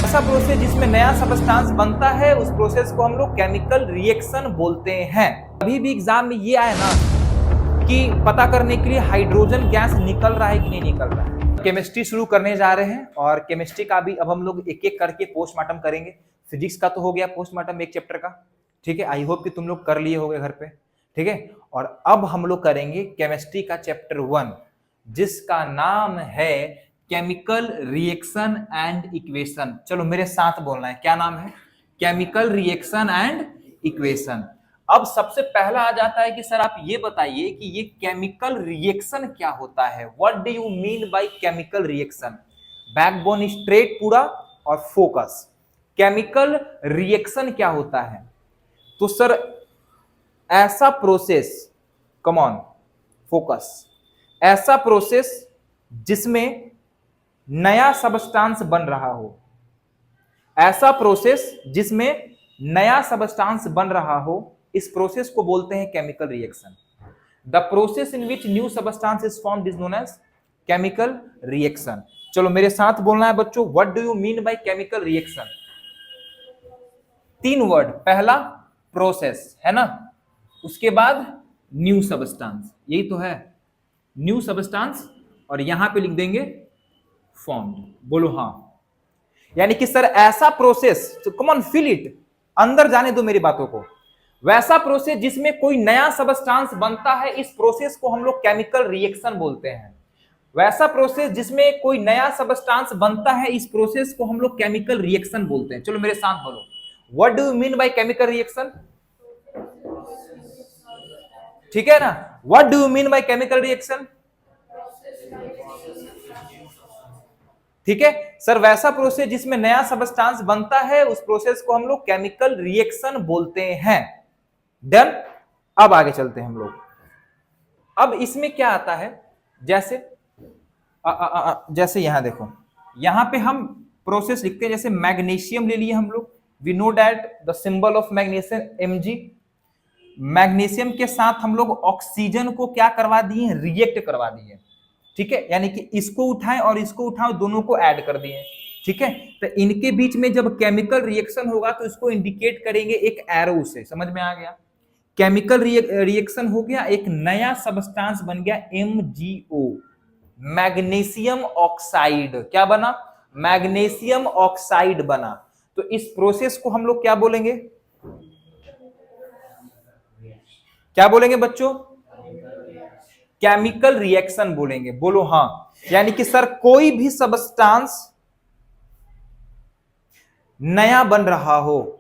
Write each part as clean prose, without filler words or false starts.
ऐसा प्रोसेस जिसमें नया सबस्टांस बनता है उस प्रोसेस को हम लोग केमिकल रिएक्शन बोलते हैं। अभी भी एग्जाम में ये आया ना कि पता करने के लिए हाइड्रोजन गैस निकल रहा है कि नहीं निकल रहा है। केमिस्ट्री शुरू करने जा रहे हैं और केमिस्ट्री का भी अब हम लोग एक एक करके पोस्टमार्टम करेंगे। फिजिक्स का तो हो गया पोस्टमार्टम एक चैप्टर का, ठीक है। आई होप कि तुम लोग कर लिए होगे घर पे, ठीक है। और अब हम लोग करेंगे केमिस्ट्री का चैप्टर 1 जिसका नाम है केमिकल रिएक्शन एंड इक्वेशन। चलो मेरे साथ बोलना है, क्या नाम है? Chemical reaction and equation. अब सबसे पहला आ जाता है कि सर आप ये बताइए कि ये केमिकल रिएक्शन क्या होता है। What do you mean by chemical reaction? Backbone straight पूरा और फोकस। केमिकल रिएक्शन क्या होता है? तो सर ऐसा प्रोसेस, कम ऑन फोकस, ऐसा प्रोसेस जिसमें नया सबस्टांस बन रहा हो, ऐसा प्रोसेस जिसमें नया सबस्टांस बन रहा हो, इस प्रोसेस को बोलते हैं chemical reaction. The process in which new substance is formed is known as chemical reaction. चलो मेरे साथ बोलना है बच्चों, what do you mean by chemical reaction? 3 word. पहला प्रोसेस है ना, उसके बाद न्यू सबस्टांस, यही तो है न्यू सबस्टांस, और यहां पे लिख देंगे फॉर्म्ड। बोलो हाँ। यानी कि सर ऐसा प्रोसेस, तो कम ऑन फील इट, अंदर जाने दो मेरी बातों को। वैसा प्रोसेस जिसमें कोई नया सबस्टांस बनता है, इस प्रोसेस को हम लोग केमिकल रिएक्शन बोलते हैं। वैसा प्रोसेस जिसमें कोई नया सबस्टांस बनता है, इस प्रोसेस को हम लोग केमिकल रिएक्शन बोलते हैं। चलो मेरे साथ बोलो, what do you mean by chemical reaction? ठीक है ना? What do you mean by chemical reaction? ठीक है सर, वैसा प्रोसेस जिसमें नया सबस्टांस बनता है, उस प्रोसेस को हम लोग केमिकल रिएक्शन बोलते हैं। डन। अब आगे चलते हैं हम लोग। अब इसमें क्या आता है, जैसे जैसे यहां देखो, यहां पे हम प्रोसेस लिखते हैं, जैसे मैग्नीशियम ले लिए हम लोग। We know that the symbol of magnesium Mg। Magnesium के साथ हम लोग ऑक्सीजन को क्या करवा दिए? रिएक्ट करवा दिए, ठीक है। यानी कि इसको उठाएं और इसको उठाएं, दोनों को ऐड कर दिए, ठीक है। तो इनके बीच में जब केमिकल रिएक्शन होगा तो इसको इंडिकेट करेंगे एक एरो से। समझ में आ गया? केमिकल रिएक्शन हो गया, एक नया सबस्टांस बन गया MgO, मैग्नीशियम ऑक्साइड। क्या बना? मैग्नीशियम ऑक्साइड बना। तो इस प्रोसेस को हम लोग क्या बोलेंगे? क्या बोलेंगे बच्चों? केमिकल रिएक्शन बोलेंगे। बोलो हाँ। यानी कि सर कोई भी सबस्टांस नया बन रहा हो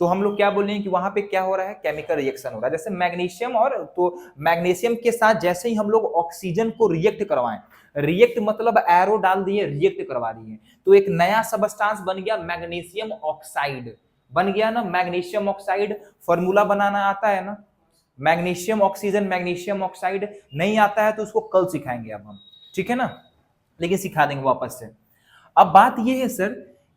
तो हम लोग क्या बोलेंगे कि वहां पे क्या हो रहा है? केमिकल रिएक्शन हो रहा है। जैसे मैग्नीशियम, और तो मैग्नीशियम के साथ जैसे ही हम लोग ऑक्सीजन को रिएक्ट करवाएं, रिएक्ट मतलब एरो डाल दिए, रिएक्ट करवा दिए, तो एक नया सबस्टांस बन गया मैग्नीशियम ऑक्साइड। बन गया ना मैग्नीशियम ऑक्साइड। फॉर्मूला बनाना आता है ना, मैग्नीशियम ऑक्सीजन, मैग्नीशियम ऑक्साइड। नहीं आता है तो उसको कल सिखाएंगे अब हम, ठीक है ना, लेकिन सिखा देंगे वापस से। अब बात यह है सर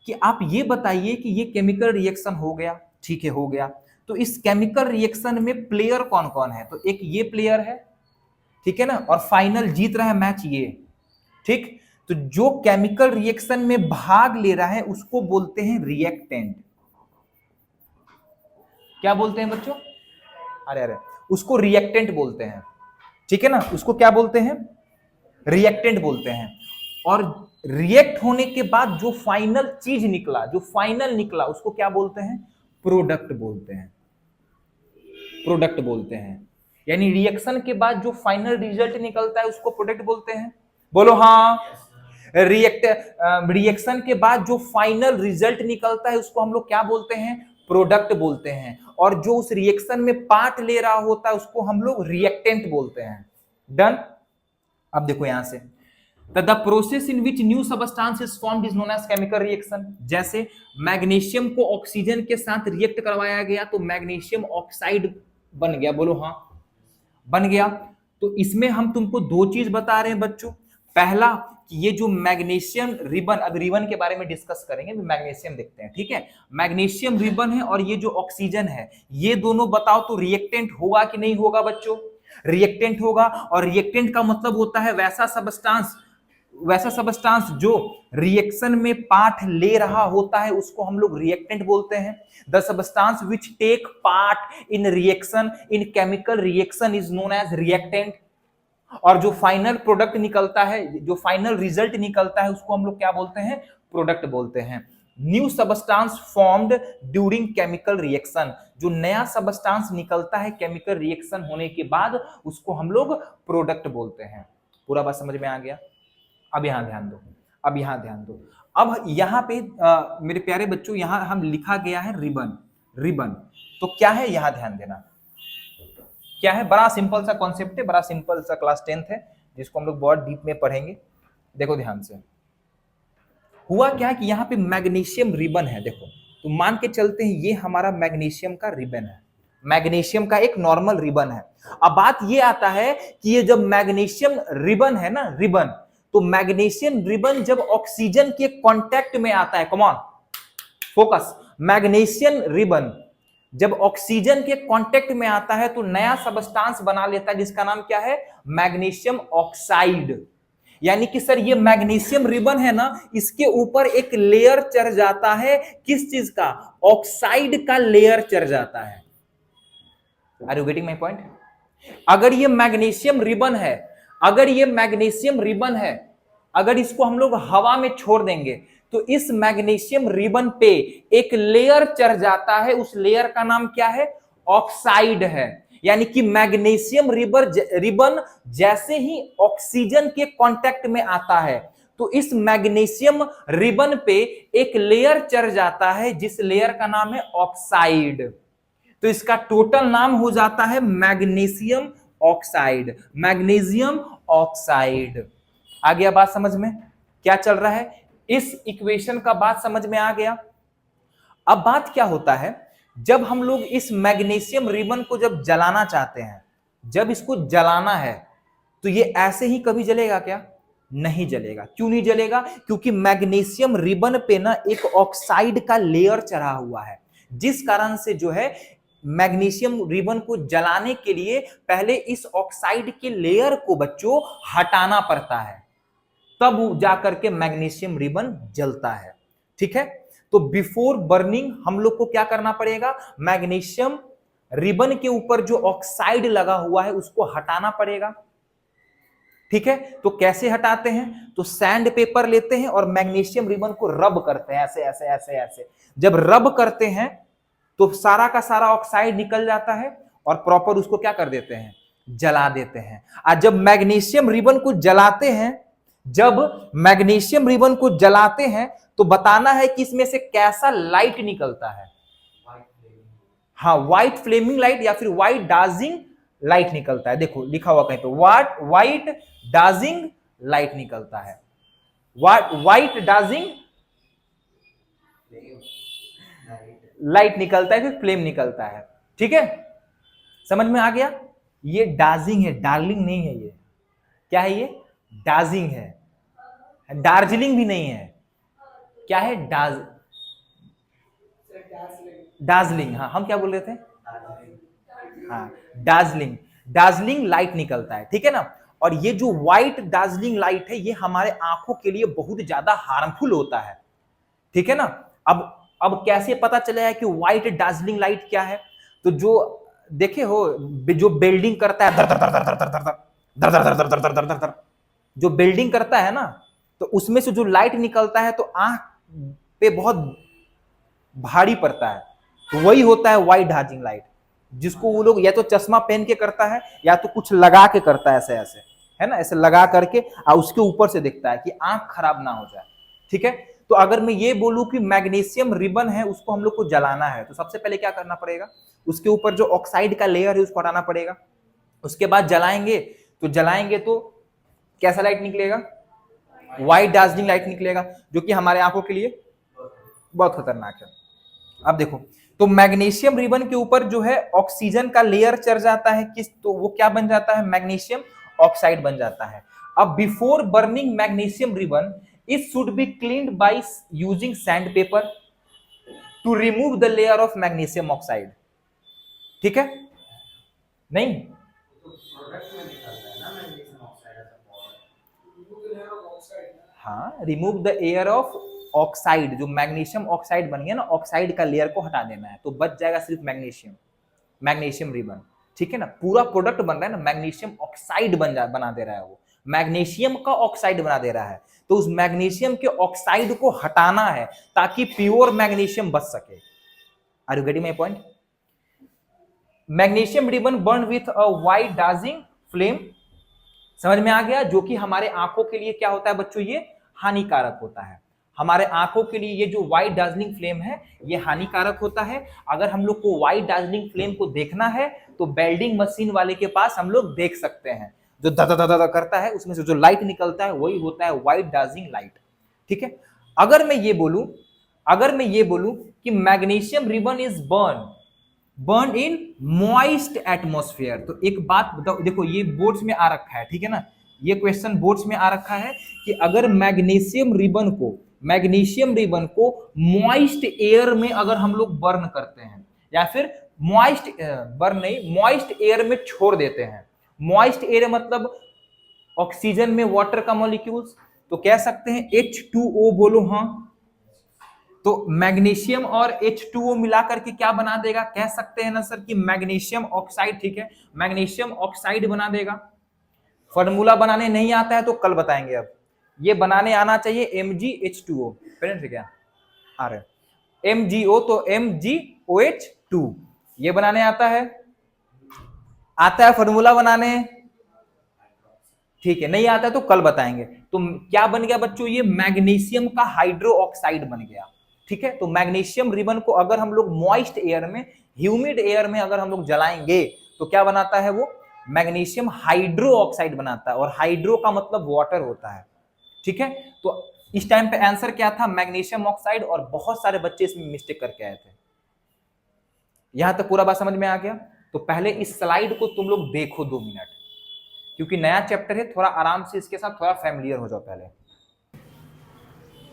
कि आप ये बताइए कि ये केमिकल रिएक्शन हो गया, ठीक है, हो गया। तो इस केमिकल रिएक्शन में प्लेयर कौन कौन है? तो एक ये प्लेयर है, ठीक है ना, और फाइनल जीत रहा है मैच ये, ठीक। तो जो केमिकल रिएक्शन में भाग ले रहा है उसको बोलते हैं रिएक्टेंट। क्या बोलते हैं बच्चों? अरे अरे, उसको रिएक्टेंट बोलते हैं, ठीक है ना। उसको क्या बोलते हैं? रिएक्टेंट बोलते हैं। और रिएक्ट होने के बाद जो फाइनल चीज निकला, जो फाइनल निकला, उसको क्या बोलते हैं? प्रोडक्ट बोलते हैं। प्रोडक्ट बोलते हैं। यानी रिएक्शन के बाद जो फाइनल रिजल्ट निकलता है उसको प्रोडक्ट बोलते हैं। बोलो हाँ। रिएक्शन के बाद जो फाइनल रिजल्ट निकलता है उसको हम लोग क्या बोलते हैं? प्रोडक्ट बोलते हैं। और जो उस रिएक्शन में पार्ट ले रहा होता है उसको हम लोग रिएक्टेंट बोलते हैं। डन। अब देखो यहां से, the process in which new substance is formed is known as chemical reaction. जैसे मैग्नीशियम को ऑक्सीजन के साथ रिएक्ट करवाया गया तो मैग्नीशियम ऑक्साइड बन गया। बोलो हाँ, बन गया। तो इसमें हम तुमको 2 चीज बता रहे हैं बच्चों। पहला कि ये जो मैग्नीशियम रिबन, अब रिबन के बारे में डिस्कस करेंगे, मैग्नीशियम देखते हैं, ठीक है। मैग्नीशियम रिबन है और ये जो ऑक्सीजन है, ये दोनों बताओ तो रिएक्टेंट होगा कि नहीं होगा बच्चों? रिएक्टेंट होगा। और रिएक्टेंट का मतलब होता है वैसा सबस्टांस वैसा सबस्टांस जो रिएक्शन में पार्ट ले रहा होता है उसको हम लोग रिएक्टेंट बोलते हैं। The substance which take part in reaction in chemical reaction is known as reactant. और जो फाइनल प्रोडक्ट निकलता है, जो फाइनल रिजल्ट निकलता है उसको हम लोग क्या बोलते हैं? प्रोडक्ट बोलते हैं। New substance formed during chemical reaction, जो नया सबस्टांस निकलता है केमिकल रिएक्शन होने के बाद उसको हम लोग प्रोडक्ट बोलते हैं। पूरा बात समझ में आ गया? अब यहां ध्यान दो, अब यहां ध्यान दो। अब यहां पे मेरे प्यारे बच्चों यहां हम लिखा गया है रिबन। रिबन तो क्या है यहां ध्यान देना, क्या है? बड़ा सिंपल सा कॉन्सेप्ट है, बड़ा सिंपल सा क्लास 10th है जिसको हम लोग बहुत डीप में पढ़ेंगे। देखो ध्यान से, हुआ क्या कि यहाँ पे मैग्नीशियम रिबन है। देखो तो मान के चलते हैं ये हमारा मैग्नीशियम का रिबन है, मैग्नीशियम का एक नॉर्मल रिबन है। अब बात ये आता है कि ये जब मैग्नीशियम रिबन है ना, रिबन, तो मैग्नीशियम रिबन जब ऑक्सीजन के कांटेक्ट में आता है, come on focus, magnesium ribbon जब ऑक्सीजन के कांटेक्ट में आता है तो नया सबस्टांस बना लेता है जिसका नाम क्या है? Magnesium oxide. यानी कि सर ये मैग्नीशियम रिबन है ना, इसके ऊपर एक लेयर चढ़ जाता है, किस चीज का? ऑक्साइड का लेयर चढ़ जाता है। Are you getting my point? अगर ये मैग्नीशियम रिबन है, अगर ये मैग्नीशियम रिबन है, अगर इसको हम लोग हवा में छोड़ देंगे तो इस मैग्नीशियम रिबन पे एक लेयर चढ़ जाता है, उस लेयर का नाम क्या है? ऑक्साइड है। यानी कि मैग्नीशियम रिबन जैसे ही ऑक्सीजन के कांटेक्ट में आता है तो इस मैग्नीशियम रिबन पे एक लेयर चढ़ जाता है जिस लेयर का नाम है ऑक्साइड। तो इसका टोटल नाम हो जाता है मैग्नीशियम ऑक्साइड, मैग्नीशियम ऑक्साइड। आ गया बात समझ में क्या चल रहा है? इस इक्वेशन का बात समझ में आ गया। अब बात क्या होता है, जब हम लोग इस मैग्नीशियम रिबन को जब जलाना चाहते हैं, जब इसको जलाना है तो ये ऐसे ही कभी जलेगा क्या? नहीं जलेगा। क्यों नहीं जलेगा? क्योंकि मैग्नीशियम रिबन पे ना एक ऑक्साइड का लेयर चढ़ा हुआ है, जिस कारण से जो है मैग्नीशियम रिबन को जलाने के लिए पहले इस ऑक्साइड के लेयर को बच्चों हटाना पड़ता है, तब जाकर के मैग्नीशियम रिबन जलता है। ठीक है, तो बिफोर बर्निंग हम लोग को क्या करना पड़ेगा? मैग्नीशियम रिबन के ऊपर जो ऑक्साइड लगा हुआ है उसको हटाना पड़ेगा। ठीक है, तो कैसे हटाते हैं? तो सैंड पेपर लेते हैं और मैग्नीशियम रिबन को रब करते हैं, ऐसे ऐसे ऐसे ऐसे। जब रब करते हैं तो सारा का सारा ऑक्साइड निकल जाता है और प्रॉपर उसको क्या कर देते हैं? जला देते हैं। और जब मैग्नीशियम रिबन को जलाते हैं, जब मैग्नीशियम रिबन को जलाते हैं तो बताना है कि इसमें से कैसा लाइट निकलता है। हाँ, व्हाइट फ्लेमिंग लाइट या फिर व्हाइट डार्जिंग लाइट निकलता है। देखो लिखा हुआ कहीं पे व्हाइट डार्जिंग लाइट निकलता है, व्हाइट डार्जिंग लाइट निकलता है, फिर फ्लेम निकलता है। ठीक है, समझ में आ गया? ये डार्जिंग है, डार्लिंग नहीं है। ये क्या है? ये डार्जिंग है, दार्जिलिंग भी नहीं है। क्या है? दार्जिलिंग। हाँ, हम क्या बोल रहे थे? हाँ, दार्जिलिंग। दार्जिलिंग लाइट निकलता है, ठीक है ना। और ये जो व्हाइट दार्जिलिंग लाइट है ये हमारे आंखों के लिए बहुत ज्यादा हार्मफुल होता है, ठीक है ना। अब कैसे पता चला है कि व्हाइट दार्जिलिंग लाइट क्या है? तो जो देखे हो, जो बिल्डिंग करता है जो बिल्डिंग करता है ना, तो उसमें से जो लाइट निकलता है तो आंख पे बहुत भारी पड़ता है, तो वही होता है व्हाइट दार्जिलिंग लाइट, जिसको वो लोग या तो चश्मा पहन के करता है या तो कुछ लगा के करता है, ऐसे ऐसे, है ना, ऐसे लगा करके और उसके ऊपर से दिखता है कि आंख खराब ना हो जाए, ठीक है। तो अगर मैं ये बोलूं कि मैग्नीशियम रिबन है उसको हम लोग को जलाना है, तो सबसे पहले क्या करना पड़ेगा? उसके ऊपर जो ऑक्साइड का लेयर है उसको हटाना पड़ेगा। उसके बाद जलाएंगे तो कैसा लाइट निकलेगा? व्हाइट दार्जिलिंग लाइट निकलेगा, जो कि हमारे आंखों के लिए बहुत खतरनाक है। अब देखो, तो मैग्नीशियम रिबन के ऊपर जो है ऑक्सीजन का लेयर चढ़ जाता है, किस, तो वो क्या बन जाता है? मैग्नीशियम ऑक्साइड बन जाता है। अब before burning magnesium ribbon it should be cleaned by using sandpaper to remove the layer of magnesium oxide, ठीक है? नहीं, हाँ, remove the air of oxide, जो मैग्नीशियम ऑक्साइड बन गया ना, ऑक्साइड का लेयर को हटा देना है, तो बच जाएगा सिर्फ मैग्नीशियम, मैग्नीशियम रिबन, ठीक है ना। पूरा प्रोडक्ट बन रहा है ना, मैग्नीशियम ऑक्साइड बना दे रहा है, वो मैग्नीशियम का ऑक्साइड बना दे रहा है, तो उस मैग्नीशियम के ऑक्साइड को हटाना है ताकि प्योर मैग्नीशियम बच सके। Are you getting my point? Magnesium ribbon burn with a white dazzling flame, समझ में आ गया, जो कि हमारे आंखों के लिए क्या होता है बच्चों, ये हानिकारक होता है। हमारे आंखों के लिए ये जो व्हाइट डार्जलिंग फ्लेम है ये हानिकारक होता है। अगर हम लोग को व्हाइट डार्जलिंग फ्लेम को देखना है तो वेल्डिंग मशीन वाले के पास हम लोग देख सकते हैं, जो दा करता है उसमें से जो लाइट निकलता है वही होता है व्हाइट डार्जलिंग लाइट, ठीक है। अगर मैं ये बोलूं कि magnesium ribbon is burn in moist atmosphere, तो एक बात बताओ, देखो ये बोर्ड्स में आ रखा है, ठीक है ना, ये क्वेश्चन बोर्ड्स में आ रखा है कि अगर मैग्नीशियम रिबन को मॉइस्ट एयर में अगर हम लोग बर्न करते हैं, या फिर मॉइस्ट एयर में छोड़ देते हैं, मॉइस्ट एयर मतलब ऑक्सीजन में वाटर का मॉलिक्यूल्स, तो कह सकते हैं H2O, बोलो हाँ। तो मैग्नीशियम और H2O मिलाकर के क्या बना देगा, कह सकते हैं ना सर कि मैग्नीशियम ऑक्साइड, ठीक है, मैग्नीशियम ऑक्साइड बना देगा। फॉर्मूला बनाने नहीं आता है तो कल बताएंगे, अब ये बनाने आना चाहिए MgH2O, पेरेंट से क्या आ रहा है MgO, तो MgOH2 ये बनाने आता है फॉर्मूला बनाने, ठीक है, नहीं आता है तो कल बताएंगे। तो क्या बन गया बच्चों, ये मैग्नीशियम का हाइड्रो ऑक्साइड बन गया, ठीक है। तो मैग्नीशियम रिबन को अगर हम लोग मॉइस्ट एयर में, ह्यूमिड एयर में अगर हम लोग जलाएंगे तो क्या बनाता है, वो मैग्नीशियम हाइड्रो ऑक्साइड बनाता है, और हाइड्रो का मतलब वाटर होता है, ठीक है। तो इस टाइम पे आंसर क्या था, मैग्नीशियम ऑक्साइड, और बहुत सारे बच्चे इसमें मिस्टेक करके आए थे। यहां तक पूरा बात समझ में आ गया? तो पहले इस स्लाइड को तुम लोग देखो 2 मिनट, क्योंकि नया चैप्टर है, थोड़ा आराम से इसके साथ थोड़ा फैमिलियर हो जाओ। पहले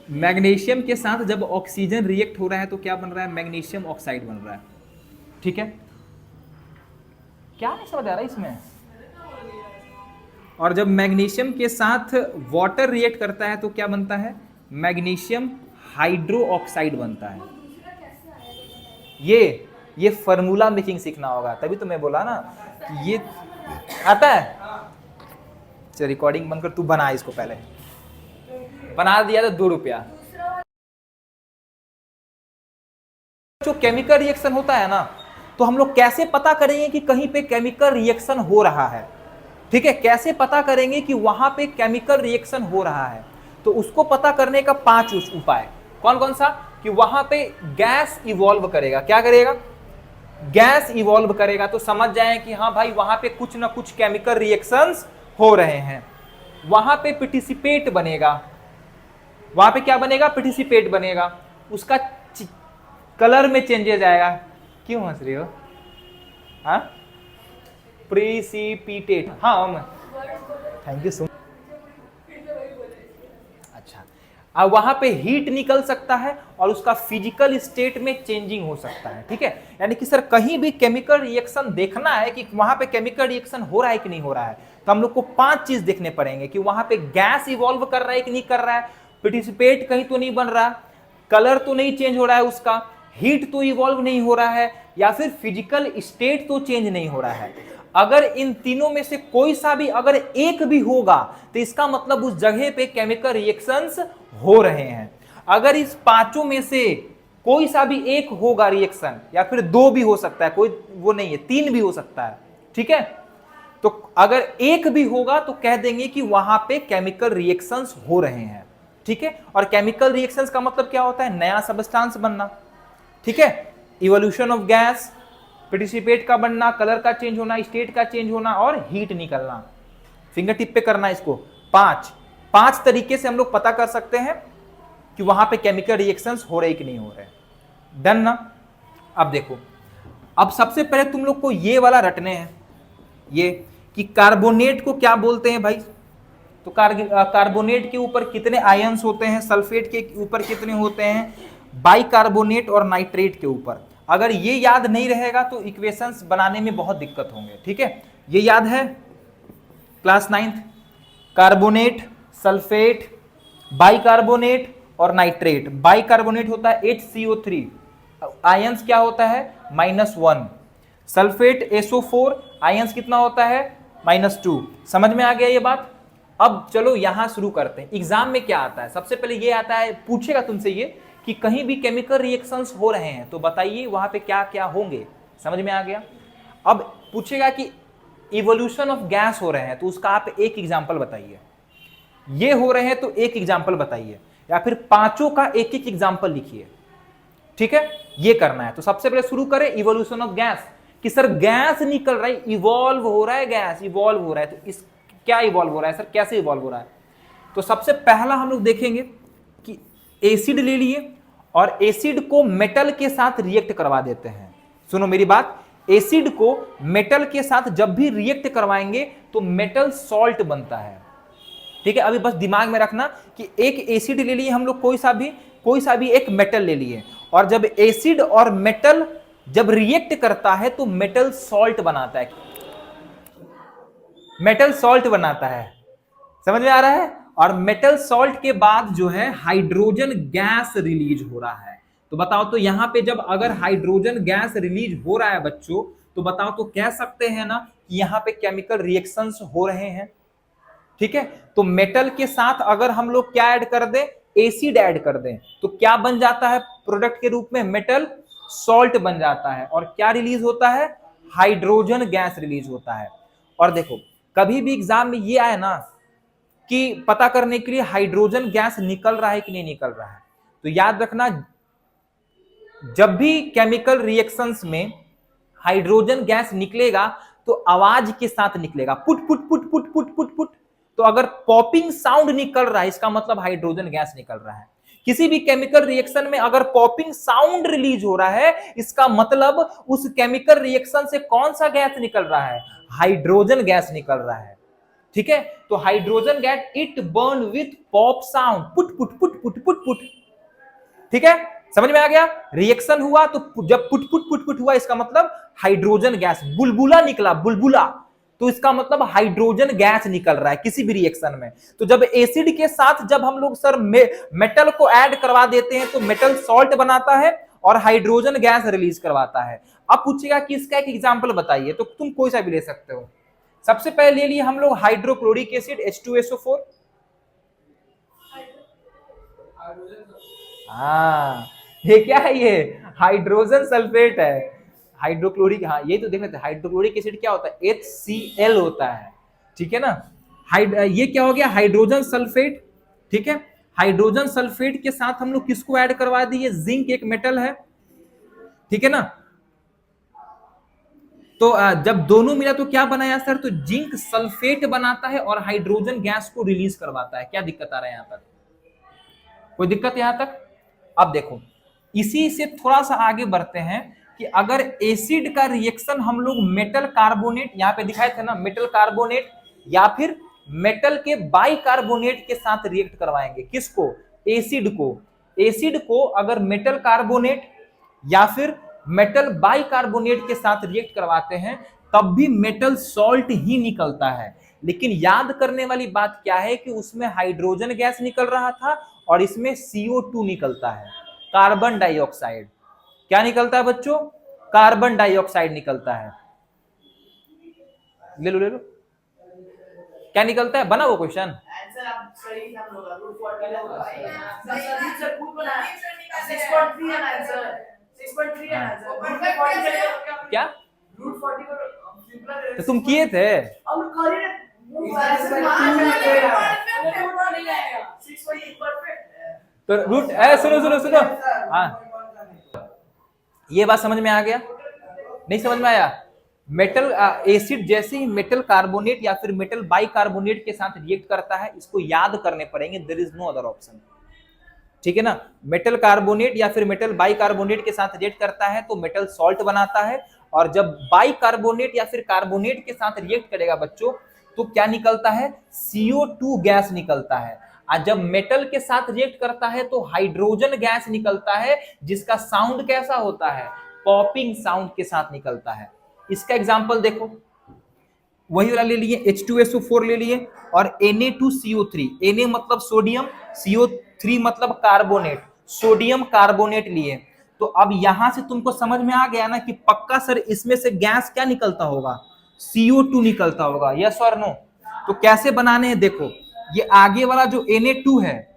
मैग्नीशियम के साथ जब ऑक्सीजन रिएक्ट हो रहा है तो क्या बन रहा है, मैग्नीशियम ऑक्साइड बन रहा है, ठीक है। क्या नहीं समझ आ रहा है इसमें? और जब मैग्नीशियम के साथ वाटर रिएक्ट करता है तो क्या बनता है, मैग्नीशियम हाइड्रो ऑक्साइड बनता है। ये फार्मूला मेकिंग सीखना होगा, तभी तो मैं बोला ना कि ये आता है। चल रिकॉर्डिंग बंद कर, तू बना इसको, पहले बना दिया तो 2 रुपया। जो केमिकल रिएक्शन होता है ना, तो हम लोग कैसे पता करेंगे कि कहीं पे केमिकल रिएक्शन हो रहा है, ठीक है, कैसे पता करेंगे कि वहां पे केमिकल रिएक्शन हो रहा है? तो उसको पता करने का 5 उपाय, कौन कौन सा, कि वहां पे गैस इवॉल्व करेगा, क्या करेगा, गैस इवॉल्व करेगा, तो समझ जाए कि हाँ भाई वहां पे कुछ ना कुछ केमिकल रिएक्शंस हो रहे हैं। वहां पे पार्टिसिपेट बनेगा, वहां पे क्या बनेगा, पार्टिसिपेट बनेगा, उसका कलर में चेंजेस आएगा। क्यों हंस रही हो? हाँ, प्रिसिपिटेट, हाँ थैंक यू सो मच। अच्छा, अब वहां पे हीट निकल सकता है और उसका फिजिकल स्टेट में चेंजिंग हो सकता है, ठीक है। यानी कि सर कहीं भी केमिकल रिएक्शन देखना है कि वहां पे केमिकल रिएक्शन हो रहा है कि नहीं हो रहा है, तो हम लोग को 5 चीज देखने पड़ेंगे कि वहां पे गैस इवॉल्व कर रहा है कि नहीं कर रहा है, पार्टिसिपेट कहीं तो नहीं बन रहा, कलर तो नहीं चेंज हो रहा है उसका, हीट तो इवॉल्व नहीं हो रहा है, या फिर फिजिकल स्टेट तो चेंज नहीं हो रहा है। अगर इन तीनों में से कोई सा भी अगर एक भी होगा तो इसका मतलब उस जगह पे केमिकल रिएक्शंस हो रहे हैं। अगर इस 5 में से कोई सा भी एक होगा रिएक्शन, या फिर 2 भी हो सकता है, कोई वो नहीं है, 3 भी हो सकता है, ठीक है। तो अगर एक भी होगा तो कह देंगे कि वहां पे केमिकल रिएक्शंस हो रहे हैं, ठीक है। और केमिकल रिएक्शंस का मतलब क्या होता है, नया सबस्टांस बनना, ठीक है, इवोल्यूशन ऑफ गैस, पार्टिसिपेट का बनना, कलर का चेंज होना, स्टेट का चेंज होना, और हीट निकलना। फिंगर टिप पे करना इसको। 5 तरीके से हम लोग पता कर सकते हैं कि वहां पे केमिकल रिएक्शंस हो रहे कि नहीं हो रहे। डन ना? अब देखो, अब सबसे पहले तुम लोग को ये वाला रटने हैं, ये कि कार्बोनेट को क्या बोलते हैं भाई। तो कार्बोनेट के ऊपर कितने आयंस होते हैं, सल्फेट के ऊपर कितने होते हैं, बाइकार्बोनेट और नाइट्रेट के ऊपर। अगर ये याद नहीं रहेगा तो इक्वेशंस बनाने में बहुत दिक्कत होंगे, ठीक है। ये याद है class 9th, carbonate, sulphate, bicarbonate और नाइट्रेट, बाइकार्बोनेट होता है HCO3, आयंस क्या होता है -1, सल्फेट SO4 आयंस कितना होता है -2। समझ में आ गया ये बात। अब चलो यहां शुरू करते हैं, एग्जाम में क्या आता है। सबसे पहले ये आता है, पूछेगा तुमसे ये कि कहीं भी केमिकल रिएक्शंस हो रहे हैं तो बताइए वहां पे क्या क्या होंगे। समझ में आ गया। अब पूछेगा कि इवोल्यूशन ऑफ गैस हो रहे हैं तो उसका आप एक एग्जांपल बताइए, ये हो रहे हैं तो एक एग्जांपल बताइए, या फिर पांचों का एक एक एग्जांपल लिखिए। ठीक है, ये करना है। तो सबसे पहले शुरू करें इवोल्यूशन ऑफ गैस, कि सर गैस निकल रहा है, इवॉल्व हो रहा है, गैस इवॉल्व हो रहा है, तो इस क्या इवॉल्व हो रहा है सर, कैसे इवॉल्व हो रहा है। तो सबसे पहला हम लोग देखेंगे कि एसिड ले लिए और एसिड को मेटल के साथ रिएक्ट करवा देते हैं। सुनो मेरी बात, एसिड को मेटल के साथ जब भी रिएक्ट करवाएंगे तो मेटल सॉल्ट बनता है। ठीक है, अभी बस दिमाग में रखना कि एक एसिड ले लिए हम लोग, कोई सा भी एक मेटल ले लिए, और जब एसिड और मेटल जब रिएक्ट करता है तो मेटल सॉल्ट बनाता है, मेटल सॉल्ट बनाता है। समझ में आ रहा है। और मेटल सॉल्ट के बाद जो है हाइड्रोजन गैस रिलीज हो रहा है। तो बताओ, तो यहां पे जब अगर हाइड्रोजन गैस रिलीज हो रहा है बच्चों, तो बताओ तो कह सकते हैं ना कि यहां पे केमिकल रिएक्शंस हो रहे हैं। ठीक है, तो मेटल के साथ अगर हम लोग क्या ऐड कर दें, एसिड ऐड कर दें, तो क्या बन जाता है प्रोडक्ट के रूप में, मेटल सॉल्ट बन जाता है। और क्या रिलीज होता है, हाइड्रोजन गैस रिलीज होता है। और देखो कभी भी एग्जाम में ये आए ना कि पता करने के लिए हाइड्रोजन गैस निकल रहा है कि नहीं निकल रहा है, तो याद रखना जब भी केमिकल रिएक्शंस में हाइड्रोजन गैस निकलेगा तो आवाज के साथ निकलेगा, put put put put put put put. तो अगर पॉपिंग साउंड निकल रहा है इसका मतलब हाइड्रोजन गैस निकल रहा है। किसी भी केमिकल रिएक्शन में अगर पॉपिंग साउंड रिलीज हो रहा है इसका मतलब उस केमिकल रिएक्शन से कौन सा गैस निकल रहा है, हाइड्रोजन गैस निकल रहा है। ठीक है, तो hydrogen gas it burn with pop sound, put put put put put put. ठीक है, समझ में आ गया। रिएक्शन हुआ तो जब पुट पुट पुट पुट हुआ इसका मतलब हाइड्रोजन गैस, बुलबुला निकला, बुलबुला, तो इसका मतलब हाइड्रोजन गैस निकल रहा है किसी भी रिएक्शन में। तो जब एसिड के साथ जब हम लोग सर मेटल को ऐड करवा देते हैं तो मेटल सॉल्ट बनाता है और हाइड्रोजन गैस रिलीज करवाता है। अब पूछेगा कि इसका एक एग्जांपल बताइए, तो तुम कोई सा भी ले सकते हो। सबसे पहले ले लिए हम लोग हाइड्रोक्लोरिक एसिड H2SO4। हाँ, ये क्या है, ये हाइड्रोजन सल्फेट है, हाइड्रोक्लोरिक। हाँ ये तो देख लेते हैं, हाइड्रोक्लोरिक एसिड क्या होता है, HCl होता है। ठीक है ना, ये क्या हो गया, हाइड्रोजन सल्फेट। ठीक है, हाइड्रोजन सल्फेट के साथ हम लोग किसको ऐड करवा दिए, जिंक, एक मेटल है। ठीक है ना, तो जब दोनों मिला तो क्या बनाया सर, तो जिंक सल्फेट बनाता है और हाइड्रोजन गैस को रिलीज करवाता है। क्या दिक्कत आ रहा है यहां तक, कोई दिक्कत यहां तक। अब देखो इसी से थोड़ा सा आगे बढ़ते हैं कि अगर एसिड का रिएक्शन हम लोग मेटल कार्बोनेट, यहां पे दिखाए थे ना, मेटल कार्बोनेट या फिर मेटल के बाइकार्बोनेट के साथ रिएक्ट करवाएंगे, किसको, एसिड को। एसिड को अगर मेटल कार्बोनेट या फिर मेटल बाइकार्बोनेट के साथ रिएक्ट करवाते हैं तब भी मेटल सॉल्ट ही निकलता है। लेकिन याद करने वाली बात क्या है कि उसमें हाइड्रोजन गैस निकल रहा था और इसमें CO2 निकलता है, कार्बन डाइऑक्साइड। क्या निकलता है बच्चों, कार्बन डाइऑक्साइड निकलता है। ले लो ले लो, क्या निकलता है, बना वो क्वेश्चन। क्या तो तुम किए थे, तो रूट, सुनो सुनो सुनो, हाँ ये बात समझ में आ गया, नहीं समझ में आया। मेटल एसिड जैसे ही मेटल कार्बोनेट या फिर मेटल बाइकार्बोनेट के साथ रिएक्ट करता है, इसको याद करने पड़ेंगे, there is no other option. ठीक है ना, मेटल कार्बोनेट या फिर मेटल बाइकार्बोनेट के साथ रिएक्ट करता है तो मेटल सॉल्ट बनाता है, और जब बाइकार्बोनेट या फिर कार्बोनेट के साथ रिएक्ट करेगा बच्चों तो क्या निकलता है, CO2 गैस निकलता है। और जब मेटल के साथ रिएक्ट करता है तो हाइड्रोजन गैस निकलता है, जिसका साउंड कैसा होता है, पॉपिंग साउंड के साथ निकलता है। इसका एग्जांपल देखो, वही वाला ले लिए, H2SO4 ले लिए, और Na2CO3, Na मतलब सोडियम, CO3 मतलब कार्बोनेट, सोडियम कार्बोनेट लिए। तो अब यहां से तुमको समझ में आ गया ना कि पक्का सर इसमें से गैस क्या निकलता होगा, CO2 निकलता होगा, यस और नो। तो कैसे बनाने हैं देखो, ये आगे वाला जो Na2 है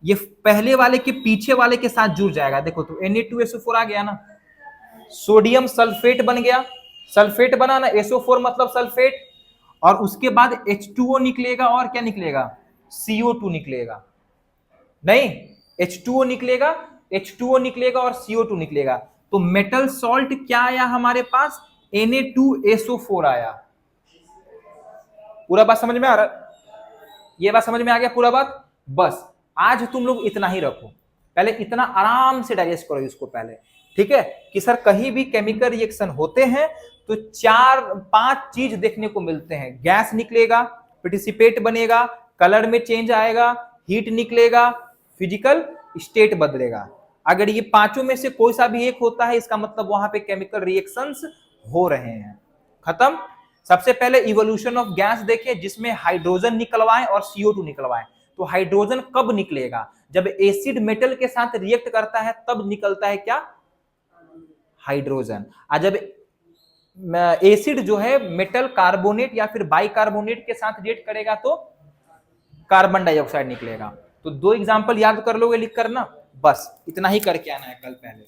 ये पहले वाले के पीछे वाले के साथ जुड़ जाएगा। देखो तो Na2SO4 आ गया ना, सोडियम सल्फेट बन गया, सल्फेट बना ना, SO4 मतलब सल्फेट, और उसके बाद H2O निकलेगा, और क्या निकलेगा, CO2 निकलेगा, नहीं H2O निकलेगा, H2O निकलेगा और CO2 निकलेगा। तो मेटल सॉल्ट क्या आया हमारे पास, Na2SO4 आया। पूरा बात समझ में आ रहा, ये बात समझ में आ गया पूरा बात। बस आज तुम लोग इतना ही रखो, पहले इतना आराम से डाइजेस्ट करो इसको पहले, ठीक है। कि सर कहीं भी केमिकल रिएक्शन होते हैं तो 4-5 चीज देखने को मिलते हैं, गैस निकलेगा, प्रेसिपिटेट बनेगा, कलर में चेंज आएगा, हीट निकलेगा, फिजिकल स्टेट बदलेगा। अगर ये पांचों में से कोई सा भी एक होता है इसका मतलब वहां पे केमिकल रिएक्शंस हो रहे हैं। खत्म। सबसे पहले इवोल्यूशन ऑफ गैस देखें जिसमें हाइड्रोजन निकलवाएं और CO2 निकलवाएं। तो हाइड्रोजन कब निकलेगा, जब एसिड मेटल के साथ रिएक्ट करता है तब निकलता है क्या, हाइड्रोजन। और जब एसिड जो है मेटल कार्बोनेट या फिर बाइकार्बोनेट के साथ रिएक्ट करेगा तो कार्बन डाइऑक्साइड निकलेगा। तो 2 एग्जांपल याद कर लोगे लिख करना, बस इतना ही करके आना है कल पहले।